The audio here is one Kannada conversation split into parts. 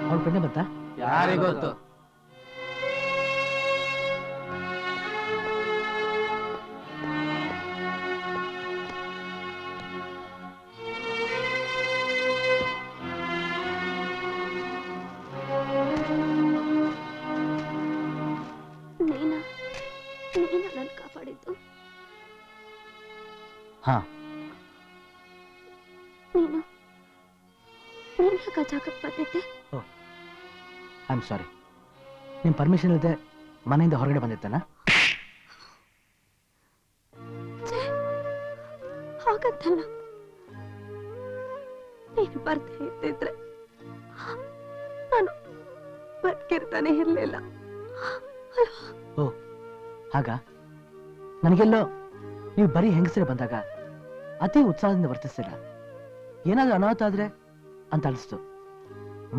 ಅವ್ರ ಪ್ರಜ್ಞೆ ಬಂತಾ? ಯಾರಿಗೊತ್ತು? ನನ್ನ ಕಾಪಾಡಿದ್ದು? ಹಾ. ನೀನು ಯಾಕೆ ಜಾಗಕ್ಕೆ ಬಂದಿದ್ದೆ? I am sorry. ನಿಮ್ ಪರ್ಮಿಷನ್ ಇಲ್ಲದೆ ಮನೆಯಿಂದ ಹೊರಗಡೆ ಬಂದಿತ್ತೇನಾ? ಹಾಗಂತಲ್ಲ, ನೀನು ಬರ್ತಾ ಇದ್ದಿದ್ರೆ ನಾನು ಬದುಕಿರ್ತಾನೆ ಇರಲಿಲ್ಲ. ಓ ಹಾಗ? ನನಗೆಲ್ಲೋ ನೀವು ಬರೀ ಹೆಂಗಸರೆ ಬಂದಾಗ ಅತಿ ಉತ್ಸಾಹದಿಂದ ವರ್ತಿಸ್ತಿಲ್ಲ, ಏನಾದ್ರೂ ಅನಾಹುತ ಆದ್ರೆ ಅಂತ ಅನಿಸ್ತು.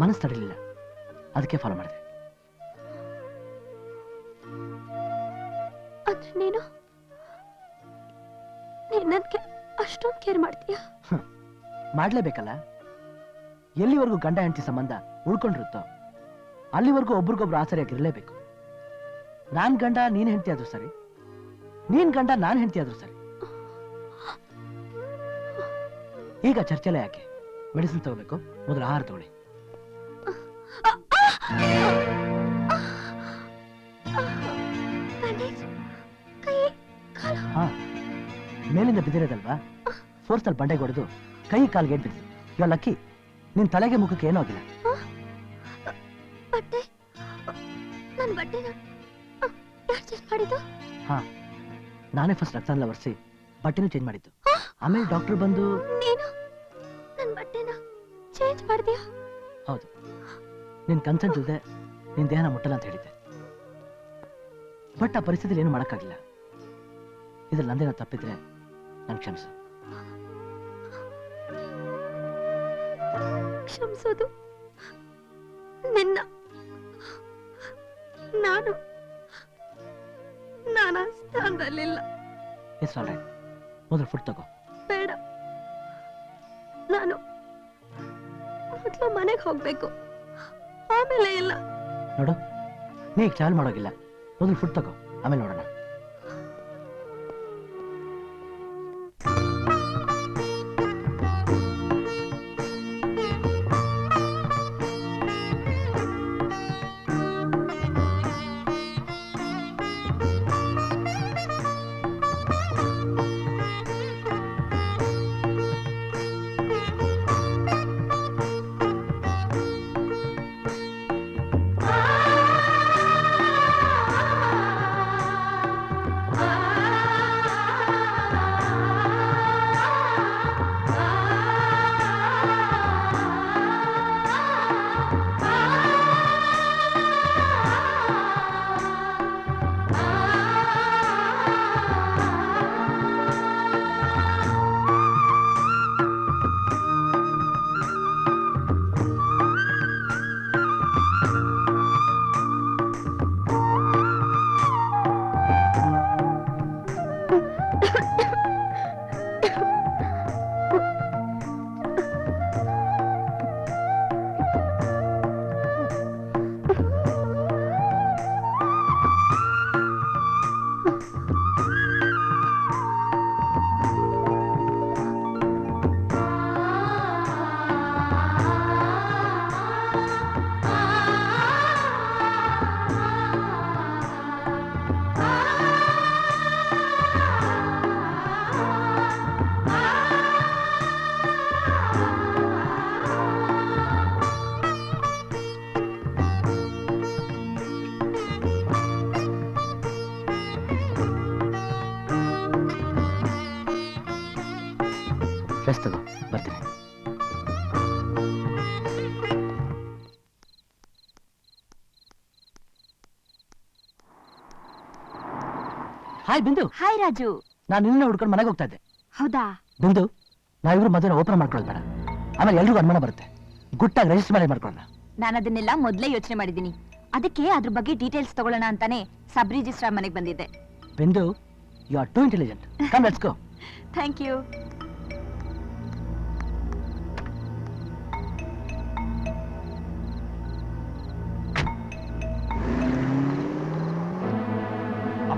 ಮನಸ್ಸು ತಡಲಿಲ್ಲ, ಅದಕ್ಕೆ ಫಾಲೋ ಮಾಡಿದೆ. ಅಂದ್ರೆ ನೀನು ನನ್ಗೆ ಅಷ್ಟೊಂದು ಕೇರ್ ಮಾಡ್ತೀಯ? ಮಾಡ್ಲೇಬೇಕಲ್ಲ. ಎಲ್ಲಿವರೆಗೂ ಗಂಡ ಹೆಂಡತಿ ಸಂಬಂಧ ಉಳ್ಕೊಂಡಿರುತ್ತೋ ಅಲ್ಲಿವರೆಗೂ ಒಬ್ರಿಗೊಬ್ರು ಆಸರಿಯಾಗಿರ್ಲೇಬೇಕು. ನಾನ್ ಗಂಡ ನೀನ್ ಹೆಂಡತಿ ಆದ್ರೂ ಸರಿ, ನೀನ್ ಗಂಡ ನಾನ್ ಹೆಂಡತಿ ಆದ್ರೂ ಸರಿ. ಈಗ ಚರ್ಚೆಲ್ಲ ಯಾಕೆ? ಮೆಡಿಸಿನ್ ತಗೋಬೇಕು, ಮೊದಲು ಆಹಾರ ತಗೊಳ್ಳಿ. ಹಾ, ಮೇಲಿಂದ ಬಿದ್ದಿರೋದಲ್ವಾ, ಫೋರ್ಸ್ ಅಲ್ಲಿ ಬಂಡೆಗೆ ಹೊಡೆದು ಕೈ ಕಾಲ್ಗೆ ಏಟ್ ಬಿದ್ದಿ. ಇವಾಗ ಲಕ್ಕಿ, ನಿನ್ ತಲೆಗೆ ಮುಖಕ್ಕೆ ಏನೂ ಆಗಿಲ್ಲ. ಹಾ, ನಾನೇ ಫಸ್ಟ್ ರಕ್ತ ಎಲ್ಲ ಒರೆಸಿ ಬಟ್ಟೆನೂ ಚೇಂಜ್ ಮಾಡಿದ್ದು. ಆಮೇಲೆ ಡಾಕ್ಟರ್ ಬಂದು ಚೇಂಜ್ ಮಾಡಿದ್ಯಾ? ಹೌದು, ನಿನ್ ಕನ್ಸೆಂಟ್ ಇಲ್ಲದೆ ನಿನ್ ದೇಹನ ಮುಟ್ಟಲ್ಲ ಅಂತ ಹೇಳಿದ್ದೆ. ಬಟ್ ಆ ಪರಿಸ್ಥಿತಿಯಲ್ಲಿ ಏನು ಮಾಡಕ್ಕಾಗಿಲ್ಲ. ಇದ್ರಲ್ಲಿ ನಂದೇನೋ ತಪ್ಪಿದ್ರೆ ನನ್ ಕ್ಷಮಿಸು. ಕ್ಷಮಿಸೋದು ನಿನ್ನ ನಾನು ಸ್ಥಾನದಲ್ಲಿಲ್ಲ. It's all right. ಮೊದಲು ಫುಡ್ ತಗೋ. ಬೇಡ, ನಾನು ಮೊದಲು ಮನೆಗೆ ಹೋಗ್ಬೇಕು, ಆಮೇಲೆ ಇಲ್ಲ. ನೋಡು, ನೀ ಟ್ರಾವೆಲ್ ಮಾಡೋಗಿಲ್ಲ, ಮೊದಲು ಫುಡ್ ತಗೋ, ಆಮೇಲೆ ನೋಡೋಣ. ರೆಸ್ಟ್ ತಗೋ, ಬರ್ತೀನಿ. ಹಾಯ್ ಬಿಂದು. ಹಾಯ್ ರಾಜು. ನಾನು ನಿನ್ನೆ ಹುಡ್ಕೊಂಡು ಮನೆಗೆ ಹೋಗ್ತಾ ಇದ್ದೆ. ಹೌದಾ? ಬಿಂದು, ನಾವಿಬ್ರು ಮದುವೆ ಓಪನ್ ಮಾಡ್ಕೊಳ್ಳೋದು ಬೇಡ, ಆಮೇಲೆ ಎಲ್ರಿಗೂ ಅನುಮಾನ ಬರುತ್ತೆ. ಗುಟ್ಟಾಗಿ ರಿಜಿಸ್ಟರ್ ಮಾಡಿ ಮಾಡ್ಕೊಳ್ಳೋಣ. ನಾನು ಅದನ್ನೆಲ್ಲ ಮೊದಲೇ ಯೋಚನೆ ಮಾಡಿದ್ದೀನಿ. ಅದಕ್ಕೆ ಅದ್ರ ಬಗ್ಗೆ ಡೀಟೇಲ್ಸ್ ತಗೊಳ್ಳೋಣ ಅಂತಾನೆ ಸಬ್ ರಿಜಿಸ್ಟ್ರಾರ್ ಮನೆಗೆ ಬಂದಿದ್ದೆ. Bindu, you are too intelligent. Come let's go. Thank you.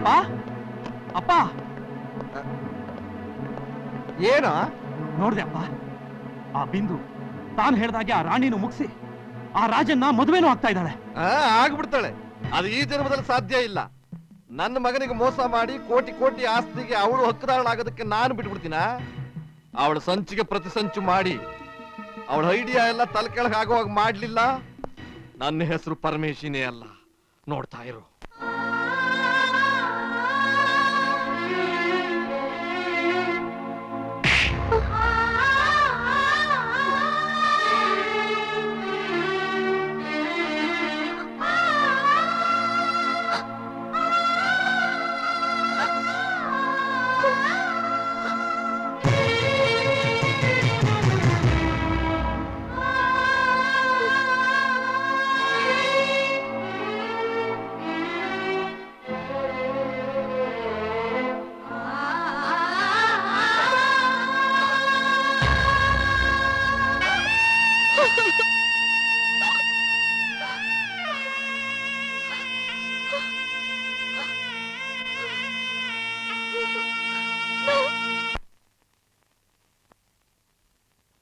ಅಪ್ಪ ಅಪ್ಪ ಏನ ನೋಡ್ದೆ ಅಪ್ಪ, ಆ ಬಿಂದು ತಾನು ಹೇಳ್ದಾಗೆ ಆ ರಾಣಿನೂ ಮುಗಿಸಿ ಆ ರಾಜನ್ನ ಮದುವೆನೂ ಆಗ್ತಾ ಇದ್ದಾಳೆ. ಆಗ್ಬಿಡ್ತಾಳೆ. ಅದು ಈ ಜನ್ಮದಲ್ಲಿ ಸಾಧ್ಯ ಇಲ್ಲ. ನನ್ನ ಮಗನಿಗೆ ಮೋಸ ಮಾಡಿ ಕೋಟಿ ಕೋಟಿ ಆಸ್ತಿಗೆ ಅವಳು ಹಕ್ಕುದಾರಳಾಗೋದಕ್ಕೆ ನಾನು ಬಿಟ್ಬಿಡ್ತೀನ? ಅವಳ ಸಂಚಿಗೆ ಪ್ರತಿ ಸಂಚು ಮಾಡಿ ಅವಳ ಐಡಿಯಾ ಎಲ್ಲ ತಲೆ ಕೆಳಗೆ ಆಗುವಾಗ ಮಾಡ್ಲಿಲ್ಲ, ನನ್ನ ಹೆಸರು ಪರಮೇಶಿನೇ ಅಲ್ಲ. ನೋಡ್ತಾ ಇರು.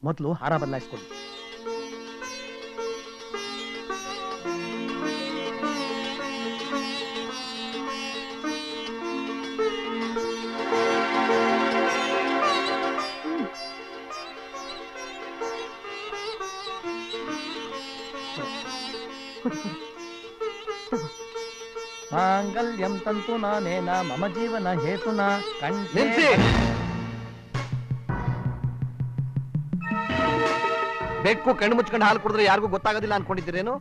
ಮೊದಲು ಹಾರ ಬದಲಾಯಿಸ್ಕೊಳ್ಳಿ. ಮಾಂಗಲ್ಯಂ ತಂತು ನಾನೇನ ಮಮ ಜೀವನ ಹೇತುನ ಕಂಠೆ. ಬೆಕ್ಕು ಕಣ್ಣು ಮುಚ್ಕೊಂಡು ಹಾಲು ಕುಡಿದ್ರೆ ಯಾರಿಗೂ ಗೊತ್ತಾಗೋದಿಲ್ಲ ಅನ್ಕೊಂಡಿದ್ದೀರೇನು?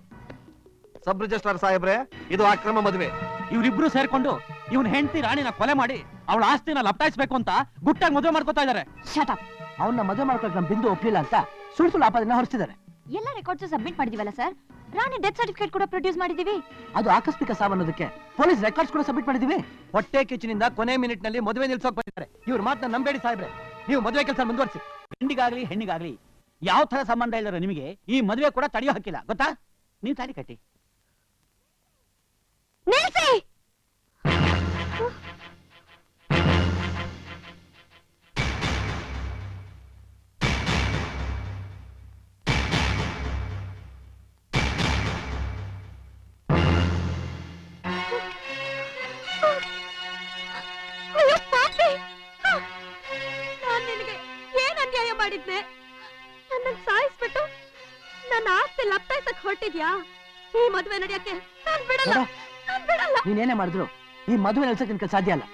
ಸಬ್ ರಿಜಿಸ್ಟ್ರಾರ್ ಸಾಹೇಬ್ರೆ, ಇದು ಅಕ್ರಮ ಮದುವೆ. ಇವರಿಬ್ರು ಸೇರ್ಕೊಂಡು ಇವನ್ ಹೆಂಡತಿ ರಾಣಿನ ಕೊಲೆ ಮಾಡಿ ಅವಳ ಆಸ್ತಿನ ಲಪ್ಟಾಯಿಸ್ಬೇಕು ಅಂತ ಗುಟ್ಟಾಗಿ ಮದುವೆ ಮಾಡ್ಕೊತಾ ಇದಾರೆ. Shut up. ಅವನ್ನ ಮದುವೆ ಮಾಡ್ಕೊಳಕ್ ನಮ್ ಬಿಂದು ಒಪ್ಲಿಲ್ಲ ಅಂತ ಸುಳ್ಳು ಸುಳ್ಳು ಆಪಾದನೆ ಹೊರಿಸಿದ್ದಾರೆ. ಎಲ್ಲ ರೆಕಾರ್ಡ್ಸ್ ಸಬ್ಮಿಟ್ ಮಾಡಿದೀವಲ್ಲ ಸರ್. ರಾಣಿ ಡೆತ್ ಸರ್ಟಿಫಿಕೇಟ್ ಕೂಡ ಪ್ರೊಡ್ಯೂಸ್ ಮಾಡಿದೀವಿ. ಅದು ಆಕಸ್ಮಿಕ ಸಾವನ್ನೋದಕ್ಕೆ ಪೊಲೀಸ್ ರೆಕಾರ್ಡ್ಸ್ ಕೂಡ ಸಬ್ಮಿಟ್ ಮಾಡಿದೀವಿ. ಹೊಟ್ಟೆ ಕಿಚ್ಚಿನಿಂದ ಕೊನೆ ಮಿನಿಟ್ ನಲ್ಲಿ ಮದುವೆ ನಿಲ್ಸೋಕ್ ಬಂದಿದ್ದಾರೆ. ಇವ್ರ ಮಾತನ್ನ ನಂಬೇಡಿ ಸಾಹೇಬ್ರೆ. ನೀವು ಮದುವೆ ಕೆಲಸ ಮುಂದುವರಿಸಿ. ಗಂಡಿಗಾಗ್ಲಿ ಹೆಣ್ಣಿಗಾಗ್ಲಿ ಯಾವ ತರ ಸಂಬಂಧ ಇಲ್ಲರೋ ನಿಮಗೆ ಈ ಮದುವೆ ಕೂಡ ತಡೆಯೋ ಹಕ್ಕಿಲ್ಲ, ಗೊತ್ತಾ? ನೀವು ತಾಳಿ ಕಟ್ಟಿ. ನಿಲ್ಸಿ. ಅಯ್ಯೋ ಪಾಪಿ, ನಾನು ನಿನಗೆ ಏನ್ ಅನ್ಯಾಯ ಮಾಡಿದ್ದೆ? ನನ್ನನ್ನು ಸಾಯಿಸ್ಬಿಟ್ಟು ನನ್ನ ಆಸ್ತಿ ಲಪ್ತಾಯಿಸಕ್ ಹೊರಟಿದ್ಯಾ? ಈ ಮದುವೆ ನಡೆಯಕ್ಕೆ ನಾನ್ ಬಿಡಲ್ಲ, ನಾನ್ ಬಿಡಲ್ಲ. ನೀನೇನೇ ಮಾಡಿದ್ರು ಈ ಮದುವೆ ನಿಲ್ಸಕ್ ನಿನ್ಗೆ ಸಾಧ್ಯ ಅಲ್ಲ.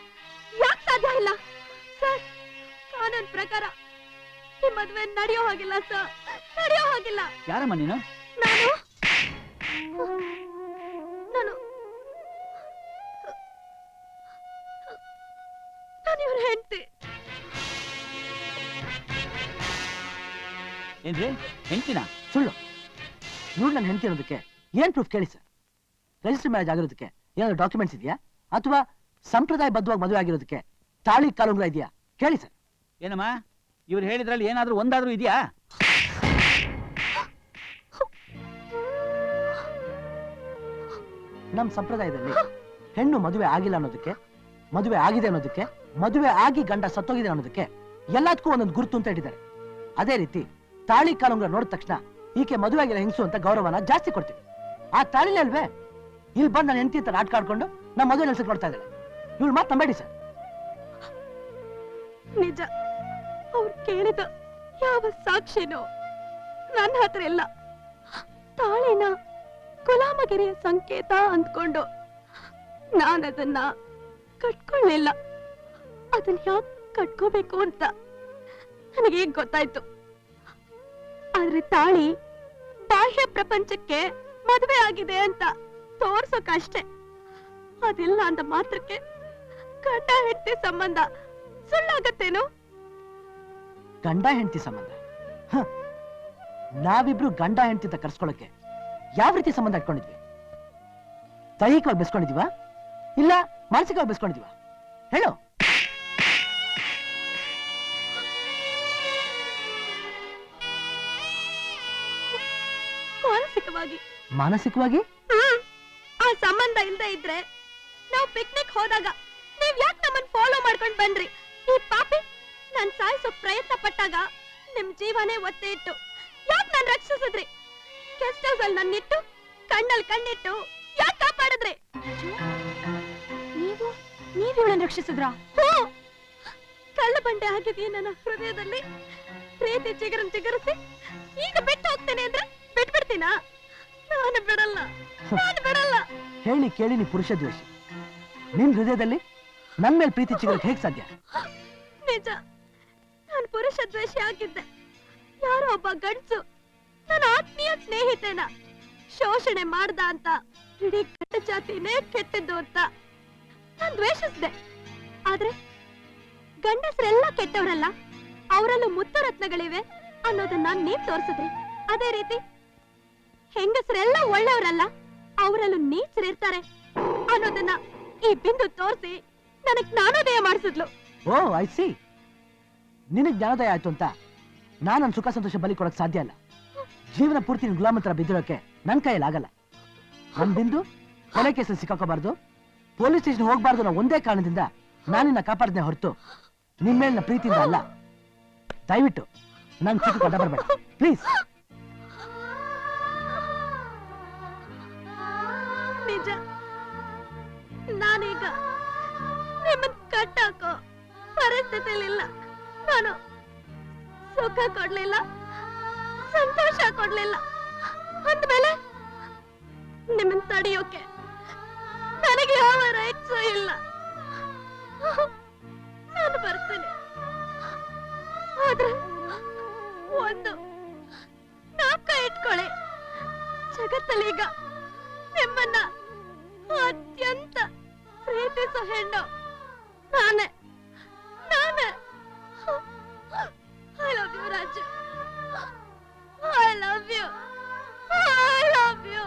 ಯಾಕೆ ಸಾಧ್ಯ ಇಲ್ಲ ಸರ್? ಕಾನೂನ್ ಪ್ರಕಾರ ಈ ಮದುವೆ ನಡೆಯೋ ಹಾಗಿಲ್ಲ ಸರ್, ನಡೆಯೋ ಹಾಗಿಲ್ಲ. ಯಾರಮ್ಮ ನೀನು? ನಾನು ನಾನು ನಾನು ಇವ್ರ ಹೆಂಡತಿ. ಏನ್ರಿ ಹೆಂಡ್ತಿನ? ಸುಳ್ಳು. ಇವ್ರು ನನ್ನ ಹೆಂಡತಿ ಅನ್ನೋದಕ್ಕೆ ಏನ್ ಪ್ರೂಫ್ ಕೇಳಿ ಸರ್? ರಿಜಿಸ್ಟರ್ ಮ್ಯಾರೇಜ್ ಆಗಿರೋದಕ್ಕೆ ಏನಾದ್ರು ಡಾಕ್ಯುಮೆಂಟ್ಸ್ ಇದೆಯಾ? ಅಥವಾ ಸಂಪ್ರದಾಯಬದ್ಧವಾಗಿ ಮದುವೆ ಆಗಿರೋದಕ್ಕೆ ತಾಳಿ ಕಾಲುಂಗ್ರ ಇದೆಯಾ? ಕೇಳಿ ಸರ್. ಏನಮ್ಮ ಇವ್ರು ಹೇಳಿದ್ರಲ್ಲಿ ಏನಾದ್ರೂ ಒಂದಾದ್ರೂ ಇದೆಯಾ? ನಮ್ ಸಂಪ್ರದಾಯದಲ್ಲಿ ಹೆಣ್ಣು ಮದುವೆ ಆಗಿಲ್ಲ ಅನ್ನೋದಕ್ಕೆ, ಮದುವೆ ಆಗಿದೆ ಅನ್ನೋದಕ್ಕೆ, ಮದುವೆ ಆಗಿ ಗಂಡ ಸತ್ತೋಗಿದೆ ಅನ್ನೋದಕ್ಕೆ ಎಲ್ಲದಕ್ಕೂ ಒಂದೊಂದು ಗುರುತು ಅಂತ ಇಟ್ಟಿದ್ದಾರೆ. ಅದೇ ರೀತಿ ತಾಳಿ ಕಾಲುಂಗ್ರ ನೋಡಿದ ತಕ್ಷಣ ಈಕೆ ಮದುವೆ ಆಗಿಲ್ಲ ಹೆಂಗಸು ಅಂತ ಗೌರವನ ಜಾಸ್ತಿ ಕೊಡ್ತೀವಿ. ಆ ತಾಳಿನೇ ಅಲ್ವೇ ಇಲ್ಲಿ ಬಂದು ನನ್ನ ಹೆಂಡತಿ ಅಂತ ನಾಟಕ ಆಡ್ಕೊಂಡು ನಮ್ಮ ಮದುವೆ ನೆಲ್ಸಕ್ಕೆ ನೋಡ್ತಾ ಇದ್ದಾಳೆ. ಇವಳು ಮಾತು ನಂಬೇಡಿ ಸರ್. ನಿಜ, ಅವ್ರು ಕೇಳಿದ ಯಾವ ಸಾಕ್ಷಿನೂ ನನ್ನ ಹತ್ರ ಇಲ್ಲ. ತಾಳಿನ ಗುಲಾಮಗಿರಿಯ ಸಂಕೇತ ಅಂದ್ಕೊಂಡು ನಾನದನ್ನ ಕಟ್ಕೊಳ್ಳಿಲ್ಲ. ಅದನ್ನ ಯಾಕೆ ಕಟ್ಕೋಬೇಕು ಅಂತ ನನಗೆ ಗೊತ್ತಾಯ್ತು. ಆದ್ರೆ ತಾಳಿ ಬಾಹ್ಯ ಪ್ರಪಂಚಕ್ಕೆ ಮದುವೆ ಆಗಿದೆ ಅಂತ ತೋರ್ಸೋಕಷ್ಟೇ. ಅದಿಲ್ಲ ಅಂದ ಮಾತ್ರಕ್ಕೆ ಗಂಡ ಹೆಂಡತಿ ಸಂಬಂಧ ಸುಳ್ಳಾಗತ್ತೇನು? ಗಂಡ ಹೆಂಡತಿ ಸಂಬಂಧ? ನಾವಿಬ್ರು ಗಂಡ ಹೆಂಡತಿ ಅಂತ ಕರ್ಸ್ಕೊಳಕ್ಕೆ ಯಾವ ರೀತಿ ಸಂಬಂಧ ಇಟ್ಕೊಂಡಿದ್ವಿ? ದೈಹಿಕವಾಗಿ ಬೆಸ್ಕೊಂಡಿದೀವಾ ಇಲ್ಲ ಮಾನಸಿಕವಾಗಿ ಬೆಸ್ಕೊಂಡಿದೀವಾ? ಹೇಳು. ಮಾನಸಿಕವಾಗಿ. ಮಾನಸಿಕವಾಗಿ? ಆ ಸಂಬಂಧ ಇಲ್ಲದೆ ಇದ್ರೆ ನಾವು ಪಿಕ್ನಿಕ್ ಹೋದಾಗ ನೀವ್ ಯಾಕೆ ನಮ್ಮನ್ ಫಾಲೋ ಮಾಡ್ಕೊಂಡ್ ಬಂದ್ರಿ? ಈ ಪಾಪಿ ನಾನ್ ಸಾಯಿಸೋ ಪ್ರಯತ್ನ ಪಟ್ಟಾಗ ನಿಮ್ ಜೀವನೇ ಒತ್ತೆ ಇಟ್ಟು ಯಾಕೆ ನಾನ್ ರಕ್ಷಿಸಿದ್ರಿ? ಗೆಸ್ಟ್ ಹೌಸ್ ಅಲ್ಲಿ ನನ್ನಿಟ್ಟು ಕಣ್ಣಲ್ಲಿ ಕಣ್ಣಿಟ್ಟು ಯಾಕೆ ಕಾಪಾಡಿದ್ರಿ? ನೀವು ಇವಳನ್ನ ರಕ್ಷಿಸಿದ್ರಾ? ಕಳ್ಳ ಬಂಡೆ ಆಗಿದೆಯೇ ನನ್ನ ಹೃದಯದಲ್ಲಿ. ಪ್ರೀತಿ ಚಿಗುರಿಸಿ ಈಗ ಬಿಟ್ಟು ಹೋಗ್ತೇನೆ ಅಂದ್ರೆ ಬಿಟ್ಬಿಡ್ತೀನಾ? ನಾನು ಬಿಡಲ್ಲ, ನಾನು ಬಿಡಲ್ಲ. ಹೇಳಿ ಕೇಳಿ ನೀ ಪುರುಷ ದ್ವೇಷಿ. ನಿನ್ ಹೃದಯದಲ್ಲಿ ನನ್ ಮೇಲೆ ಪ್ರೀತಿ ಚಿಗುರಕ್ಕೆ ಹೇಗ್ ಸಾಧ್ಯ? ನಿಜ, ನಾನು ಪುರುಷ ದ್ವೇಷಿ ಆಗಿದ್ದೆ. ಯಾರೋ ಒಬ್ಬ ಗಂಡ್ಸು ನನ್ನ ಆತ್ಮೀಯ ಸ್ನೇಹಿತನ ಶೋಷಣೆ ಮಾಡ್ದ ಅಂತ ಇಡೀ ಕೆಟ್ಟ ಜಾತಿನೇ ಕೆಟ್ಟದ್ದು ಅಂತ ನಾನ್ ದ್ವೇಷಿಸ್ದೆ. ಆದ್ರೆ ಗಂಡಸರೆಲ್ಲ ಕೆಟ್ಟವರಲ್ಲ, ಅವರಲ್ಲೂ ಮುತ್ತುರತ್ನಗಳಿವೆ ಅನ್ನೋದನ್ನ ನೀವ್ ತೋರ್ಸಿದ್ರಿ. ಅದೇ ರೀತಿ ಹೆಂಗಸರೆಲ್ಲ ಒಳ್ಳೆಯವರಲ್ಲ, ಅವರಲ್ಲೂ ನೀಚರಿರ್ತಾರೆ ಅನ್ನೋದನ್ನ ಈ ಬಿಂದು ತೋರಿಸಿ ನನಗ್ ಜ್ಞಾನೋದಯ ಮಾಡಿಸಿದ್ಲು. ಓ ಐ ಸಿ. ನಿನಗ್ ಜ್ಞಾನೋದಯ ಆಯ್ತು ಅಂತ ನಾನು ನನ್ನ ಸುಖ ಸಂತೋಷ ಬಲಿ ಕೊಡಕ್ ಸಾಧ್ಯ ಇಲ್ಲ. ಜೀವನ ಪೂರ್ತಿ ನಿನ್ ಗುಲಾಮ ಹತ್ರ ಬಿದ್ದಿರೋಕೆ ನನ್ ಕೈಯಲ್ಲಿ ಆಗಲ್ಲ. ನನ್ ಬಿಂದು ಕೊಲೆ ಕೇಸಲ್ಲಿ ಸಿಕ್ಕಾಕೋಬಾರ್ದು, ಪೊಲೀಸ್ ಸ್ಟೇಷನ್ ಹೋಗ್ಬಾರ್ದು ಅನ್ನೋ ಒಂದೇ ಕಾರಣದಿಂದ ನಾನಿನ್ನ ಕಾಪಾಡ್ದೆ ಹೊರತು ನಿನ್ ಮೇಲಿನ ಪ್ರೀತಿಯಿಂದ ಅಲ್ಲ. ದಯವಿಟ್ಟು ನನ್ ಚಿಕ್ಕ ಕಡ ಬರ್ಬೇಡ ಪ್ಲೀಸ್. ನಿಜ, ನಾನೀಗ ನಿಮ್ಮನ್ ಕಟ್ಟಾಕೋ ಪರಿಸ್ಥಿತಿಲಿಲ್ಲ. ನಾನು ಸುಖ ಕೊಡ್ಲಿಲ್ಲ, ಸಂತೋಷ ಕೊಡ್ಲಿಲ್ಲ ಅಂದ್ಮೇಲೆ ನಿಮ್ಮನ್ ತಡೆಯೋಕೆ ನನಗೆ ಯಾವ ರೈಟ್ಸು ಇಲ್ಲ. ನಾನು ಬರ್ತೇನೆ, ಆದ್ರೆ ಒಂದು ನಾಕ ಇಟ್ಕೊಳ್ಳಿ. ಜಗತ್ತಲ್ಲೀಗ ನಿಮ್ಮನ್ನ ಅತ್ಯಂತ ಪ್ರೀತಿಸೋ ಹೆಣ್ಣು ನಾನೇ. I love you Raju, I love you, I love you.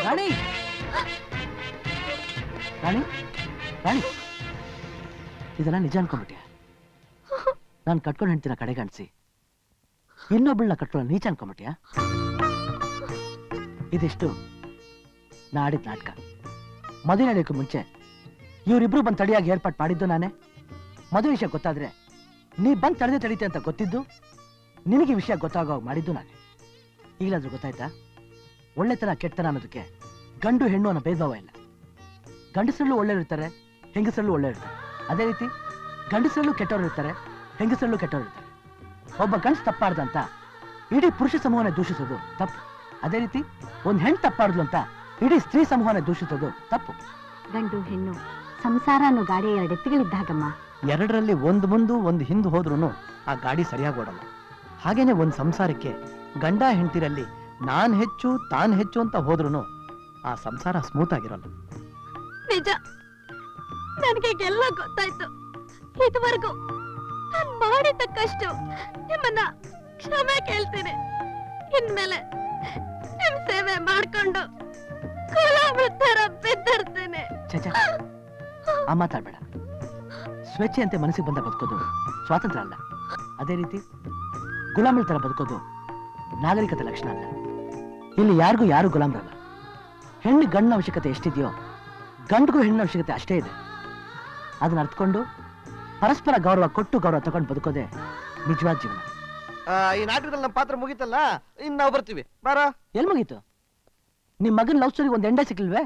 Rani Rani Rani, ಇದೆಲ್ಲ ನಿಜ ಅನ್ಕೊಂಡ್ಬಿಟ್ಯ? ನಾನು ಕಟ್ಕೊಂಡು ಹೆಂಡ್ತಿನ ಕಡೆಗಣಿಸಿ ಇನ್ನೊಬ್ಬಳನ್ನ ಕಟ್ಕೊಳ್ಳೋ ನೀಚ ಅನ್ಕೊಂಡ್ಬಿಟ್ಯಾ? ಇದಿಷ್ಟು ನಾ ಆಡಿದ ನಾಟಕ. ಮದುವೆ ನಡೆಯೋಕೆ ಮುಂಚೆ ಇವರಿಬ್ರು ಬಂದು ತಡಿಯಾಗಿ ಏರ್ಪಾಟ್ ಮಾಡಿದ್ದು ನಾನೇ. ಮದುವೆ ವಿಷಯ ಗೊತ್ತಾದ್ರೆ ನೀ ಬಂದು ತಡೆದೇ ತಡೀತೆ ಅಂತ ಗೊತ್ತಿದ್ದು ನಿನಗೆ ವಿಷಯ ಗೊತ್ತಾಗೋ ಮಾಡಿದ್ದು ನಾನೇ. ಈಗಲಾದ್ರೂ ಗೊತ್ತಾಯ್ತಾ? ಒಳ್ಳೆತನ ಕೆಟ್ಟತನ ಅನ್ನೋದಕ್ಕೆ ಗಂಡು ಹೆಣ್ಣು ಅನ್ನೋ ಭೇದ ಭಾವ ಇಲ್ಲ. ಗಂಡಸರಲ್ಲೂ ಒಳ್ಳೆಯವರು ಇರ್ತಾರೆ, ಹೆಂಗಸರಲ್ಲೂ ಒಳ್ಳೆಯವರು ಇರ್ತಾರೆ. ಅದೇ ರೀತಿ ಗಂಡಸರಲ್ಲೂ ಕೆಟ್ಟವರು ಇರ್ತಾರೆ, ಹೆಂಗಸರಲ್ಲೂ ಕೆಟ್ಟವರು ಇರ್ತಾರೆ. ಒಬ್ಬ ಗಂಡಸು ತಪ್ಪಾಡ್ದಂತ ಇಡೀ ಪುರುಷ ಸಮೂಹನ ದೂಷಿಸೋದು ತಪ್ಪು. ಅದೇ ರೀತಿ ಒಂದ್ ಹೆಣ್ಣು ತಪ್ಪಾಡ್ದು ಅಂತ ಇಡೀ ಸ್ತ್ರೀ ಸಮೂಹನ ದೂಷಿಸೋದು ತಪ್ಪು. ಗಂಡು ಹೆಣ್ಣು ಸಂಸಾರ ಅನ್ನೋ ಗಾಡಿ ಎರಡೆತ್ತಿಗಳಿದ್ದಾಗಮ್ಮ. ಎರಡರಲ್ಲಿ ಒಂದು ಮುಂದು ಒಂದು ಹಿಂದೆ ಹೋದ್ರೂ ಆ ಗಾಡಿ ಸರಿಯಾಗಿ ಓಡಲ್ಲ. ಹಾಗೇನೆ ಒಂದ್ ಸಂಸಾರಕ್ಕೆ ಗಂಡ ಹೆಂಡತಿರಲ್ಲಿ ನಾನ್ ಹೆಚ್ಚು ತಾನ್ ಹೆಚ್ಚು ಅಂತ ಹೋದ್ರೂ ಆ ಸಂಸಾರ ಸ್ಮೂತ್ ಆಗಿರಲ್ಲ. ನಿಜ, ನನಗೆ ಎಲ್ಲ ಗೊತ್ತಾಯ್ತು. ಇದುವರೆಗೂ ನಾನ್ ಮಾಡಿದ್ದಕ್ಕಷ್ಟು ನಿಮ್ಮನ್ನ ಕ್ಷಮೆ ಕೇಳ್ತೀನಿ. ಇನ್ಮೇಲೆ ನಿಮ್ ಸೇವೆ ಮಾಡ್ಕೊಂಡು ಕುಲಾವೃತ್ತರ ಬಿದ್ದಿರ್ತೇನೆ. ಚಚ, ಆ ಮಾತಾಡ್ಬೇಡ. ಸ್ವೇಚ್ಛೆಯಂತೆ ಮನಸ್ಸಿಗೆ ಬಂದ ಬದುಕೋದು ಸ್ವಾತಂತ್ರ್ಯ ಅಲ್ಲ. ಅದೇ ರೀತಿ ಗುಲಾಮಿಲ್ ತರ ಬದುಕೋದು ನಾಗರಿಕತೆ ಲಕ್ಷಣ ಅಲ್ಲ. ಇಲ್ಲಿ ಯಾರಿಗೂ ಯಾರು ಗುಲಾಮ್ರಲ್ಲ. ಹೆಣ್ಣು ಗಂಡಿನ ಅವಶ್ಯಕತೆ ಎಷ್ಟಿದೆಯೋ ಗಂಡಿಗೂ ಹೆಣ್ಣಿನ ಅವಶ್ಯಕತೆ ಅಷ್ಟೇ ಇದೆ. ಅದನ್ನ ಅರ್ಥಕೊಂಡು ಪರಸ್ಪರ ಗೌರವ ಕೊಟ್ಟು ಗೌರವ ತಗೊಂಡು ಬದುಕೋದೆ ನಿಜವಾದ ಜೀವನ. ಈ ನಾಟಕದಲ್ಲಿ ನಮ್ಮ ಪಾತ್ರ ಮುಗಿತಲ್ಲ, ಇನ್ನು ನಾವು ಬರ್ತೀವಿ. ಬಾರ. ಎಲ್ ಮುಗೀತು? ನಿಮ್ ಮಗನ್ ಲವ್ ಸ್ಟೋರಿ ಒಂದ್ ಎಂಡೇ ಸಿಕ್ಕಿಲ್ವೇ?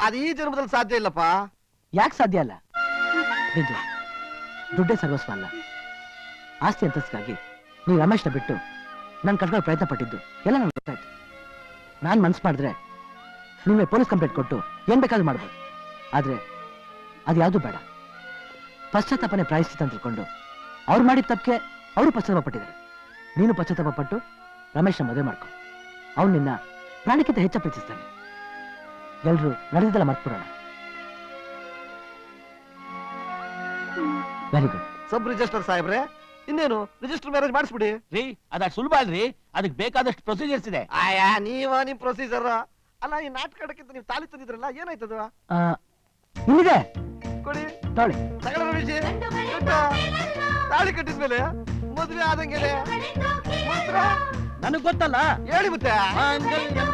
ಅದು ಈ ಜನ್ಮದಲ್ಲಿ ಸಾಧ್ಯ ಇಲ್ಲಪ್ಪ. ಯಾಕೆ ಸಾಧ್ಯ ಅಲ್ಲ? ನಿಜ, ದುಡ್ಡೇ ಸರ್ವಸ್ವ ಅಲ್ಲ. ಆಸ್ತಿ ಅಂತಸ್ಗಾಗಿ ನೀವು ರಮೇಶ್ನ ಬಿಟ್ಟು ನಾನು ಕಟ್ಕೊಳ್ಳೋ ಪ್ರಯತ್ನ ಪಟ್ಟಿದ್ದು ಎಲ್ಲ ನನಗೆ ಗೊತ್ತಾಯ್ತು. ನಾನು ಮನ್ಸು ಮಾಡಿದ್ರೆ ನಿಮಗೆ ಪೊಲೀಸ್ ಕಂಪ್ಲೇಂಟ್ ಕೊಟ್ಟು ಏನ್ ಬೇಕಾದ್ರೂ ಮಾಡ್ಬೋದು. ಆದ್ರೆ ಅದು ಯಾವುದು ಬೇಡ. ಪಶ್ಚಾತ್ತಾಪನೆ ಪ್ರಾಯಶ್ಚಿತ್ತ ಅಂತ ತಿಳ್ಕೊಂಡು ಅವ್ರು ಮಾಡಿದ ತಪ್ಪಿಗೆ ಅವರು ಪಶ್ಚಾತ್ತಾಪ ಪಟ್ಟಿದ್ದಾರೆ. ನೀನು ಪಶ್ಚಾತ್ತಾಪ ಪಟ್ಟು ರಮೇಶ್ನ ಮದುವೆ ಮಾಡ್ಕೊ. ಅವ್ನು ನಿನ್ನ ಪ್ರಾಣಕ್ಕಿಂತ ಹೆಚ್ಚು ಪ್ರೀತಿಸ್ತಾನೆ. ಎಲ್ರು ನಡೆದಿದ್ದೆಲ್ಲ ಮರ್ತ್ಬಿಡೋಣ. Very good. ಸಬ್ ರಿಜಿಸ್ಟರ್ ಸಾಹೇಬ್ರೆ, ಇನ್ನೇನು ರಿಜಿಸ್ಟರ್ ಮ್ಯಾರೇಜ್ ಮಾಡಿಸ್ಬಿಡಿ. ರೀ, ಅದ ಸುಲಭ ಅಲ್ರಿ, ಅದಕ್ಕೆ ಬೇಕಾದಷ್ಟು ಪ್ರೊಸೀಜರ್ಸ್ ಇದೆ. ಆಯಾ ನೀವ ನಿಮ್ ಪ್ರೊಸೀಜರ್ ಅಲ್ಲ ಈ ನಾಟಕ ಆಡಕ್ಕಿಂತ ನೀವು ತಾಳಿ ತಂದಿದ್ರಲ್ಲ ಏನಾಯ್ತದ ಆ, ಇಲ್ಲಿದೆ ಕೊಡಿ ತಾಳಿ. ತಗಡ ರಮೇಶಿ ತಾಳಿ ಕಟ್ಟಿದ್ಮೇಲೆ ಮದುವೆ ಆದಂಗೆ ನನಗ್ ಗೊತ್ತಲ್ಲ ಹೇಳಿ ಮತ್ತೆ ಮಾಂಗಲ್ಯಂ